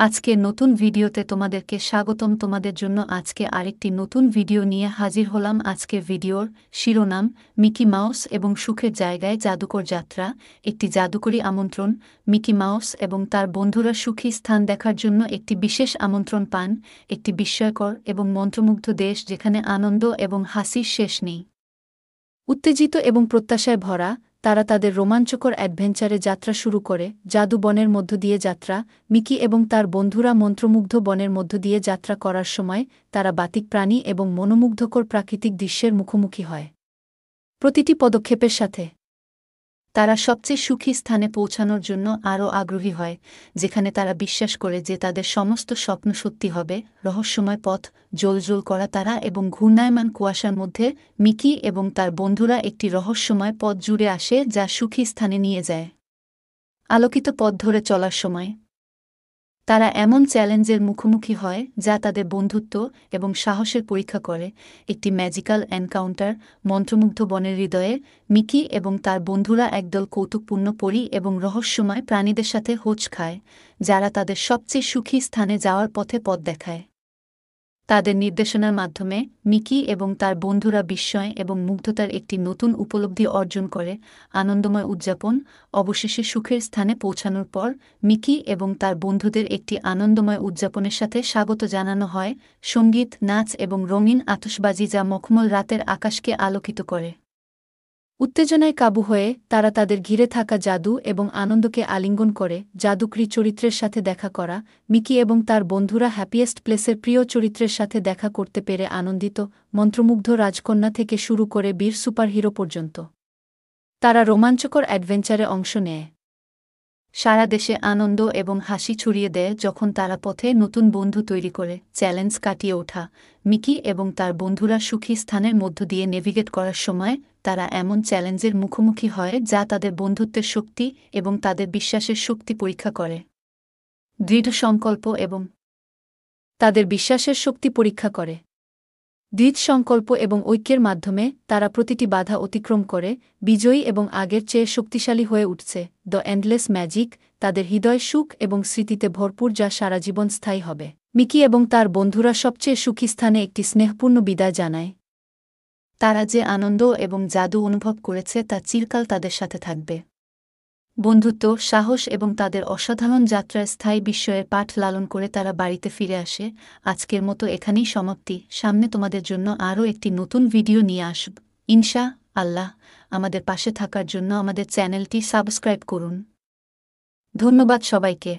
আজকের নতুন ভিডিওতে তোমাদেরকে স্বাগতম। তোমাদের জন্য আজকে আরেকটি নতুন ভিডিও নিয়ে হাজির হলাম। আজকের ভিডিওর শিরোনাম মিকি মাউস এবং সুখের জায়গায় জাদুকর যাত্রা। একটি জাদুকরী আমন্ত্রণ। মিকি মাউস এবং তার বন্ধুরা সুখী স্থান দেখার জন্য একটি বিশেষ আমন্ত্রণ পান, একটি বিস্ময়কর এবং মন্ত্রমুগ্ধ দেশ যেখানে আনন্দ এবং হাসির শেষ নেই। উত্তেজিত এবং প্রত্যাশায় ভরা, তারা তাদের রোমাঞ্চকর অ্যাডভেঞ্চারে যাত্রা শুরু করে। জাদু বনের মধ্য দিয়ে যাত্রা। মিকি এবং তার বন্ধুরা মন্ত্রমুগ্ধ বনের মধ্য দিয়ে যাত্রা করার সময় তারা বাতিক প্রাণী এবং মনোমুগ্ধকর প্রাকৃতিক দৃশ্যের মুখোমুখি হয়। প্রতিটি পদক্ষেপের সাথে তারা সবচেয়ে সুখী স্থানে পৌঁছানোর জন্য আরও আগ্রহী হয়, যেখানে তারা বিশ্বাস করে যে তাদের সমস্ত স্বপ্ন সত্যি হবে। রহস্যময় পথ, জ্বলজ্বল করা তারা এবং ঘূর্ণায়মান কুয়াশার মধ্যে মিকি এবং তার বন্ধুরা একটি রহস্যময় পথ জুড়ে আসে যা সুখী স্থানে নিয়ে যায়। আলোকিত পথ ধরে চলার সময় তারা এমন চ্যালেঞ্জের মুখোমুখি হয় যা তাদের বন্ধুত্ব এবং সাহসের পরীক্ষা করে। একটি ম্যাজিক্যাল এনকাউন্টার। মন্ত্রমুগ্ধ বনের হৃদয়ে মিকি এবং তার বন্ধুরা একদল কৌতুকপূর্ণ পরী এবং রহস্যময় প্রাণীদের সাথে হোঁচ খায়, যারা তাদের সবচেয়ে সুখী স্থানে যাওয়ার পথে পথ দেখায়। তাদের নির্দেশনার মাধ্যমে মিকি এবং তার বন্ধুরা বিস্ময় এবং মুগ্ধতার একটি নতুন উপলব্ধি অর্জন করে। আনন্দময় উদযাপন। অবশেষে সুখের স্থানে পৌঁছানোর পর মিকি এবং তার বন্ধুদের একটি আনন্দময় উদযাপনের সাথে স্বাগত জানানো হয়। সঙ্গীত, নাচ এবং রঙিন আতশবাজি যা মখমল রাতের আকাশকে আলোকিত করে। উত্তেজনায় কাবু হয়ে তারা তাদের ঘিরে থাকা জাদু এবং আনন্দকে আলিঙ্গন করে। জাদুকরী চরিত্রের সাথে দেখা করা। মিকি এবং তার বন্ধুরা হ্যাপিয়েস্ট প্লেসের প্রিয় চরিত্রের সাথে দেখা করতে পেরে আনন্দিত। মন্ত্রমুগ্ধ রাজকন্যা থেকে শুরু করে বীর সুপারহিরো পর্যন্ত তারা রোমাঞ্চকর অ্যাডভেঞ্চারে অংশ নেয়। সারা দেশে আনন্দ এবং হাসি ছড়িয়ে দেয় যখন তারা পথে নতুন বন্ধু তৈরি করে। চ্যালেঞ্জ কাটিয়ে ওঠা। মিকি এবং তার বন্ধুরা সুখী স্থানের মধ্য দিয়ে নেভিগেট করার সময় তারা এমন চ্যালেঞ্জের মুখোমুখি হয় যা তাদের বন্ধুত্বের শক্তি এবং তাদের বিশ্বাসের শক্তি পরীক্ষা করে। দৃঢ় সংকল্প এবং তাদের বিশ্বাসের শক্তি পরীক্ষা করে। দৃঢ় সংকল্প এবং ঐক্যের মাধ্যমে তারা প্রতিটি বাধা অতিক্রম করে বিজয়ী এবং আগের চেয়ে শক্তিশালী হয়ে উঠছে। The endless magic. তাদের হৃদয় সুখ এবং স্মৃতিতে ভরপুর যা সারা জীবন স্থায়ী হবে। মিকি এবং তার বন্ধুরা সবচেয়ে সুখী স্থানে একটি স্নেহপূর্ণ বিদায় জানায়। তারা যে আনন্দ এবং জাদু অনুভব করেছে তা চিরকাল তাদের সাথে থাকবে। বন্ধুত্ব, সাহস এবং তাদের অসাধারণ যাত্রায় স্থায়ী বিস্ময়ের পাঠ লালন করে তারা বাড়িতে ফিরে আসে। আজকের মতো এখানেই সমাপ্তি। সামনে তোমাদের জন্য আরও একটি নতুন ভিডিও নিয়ে আসব ইনশা আল্লাহ। আমাদের পাশে থাকার জন্য আমাদের চ্যানেলটি সাবস্ক্রাইব করুন। ধন্যবাদ সবাইকে।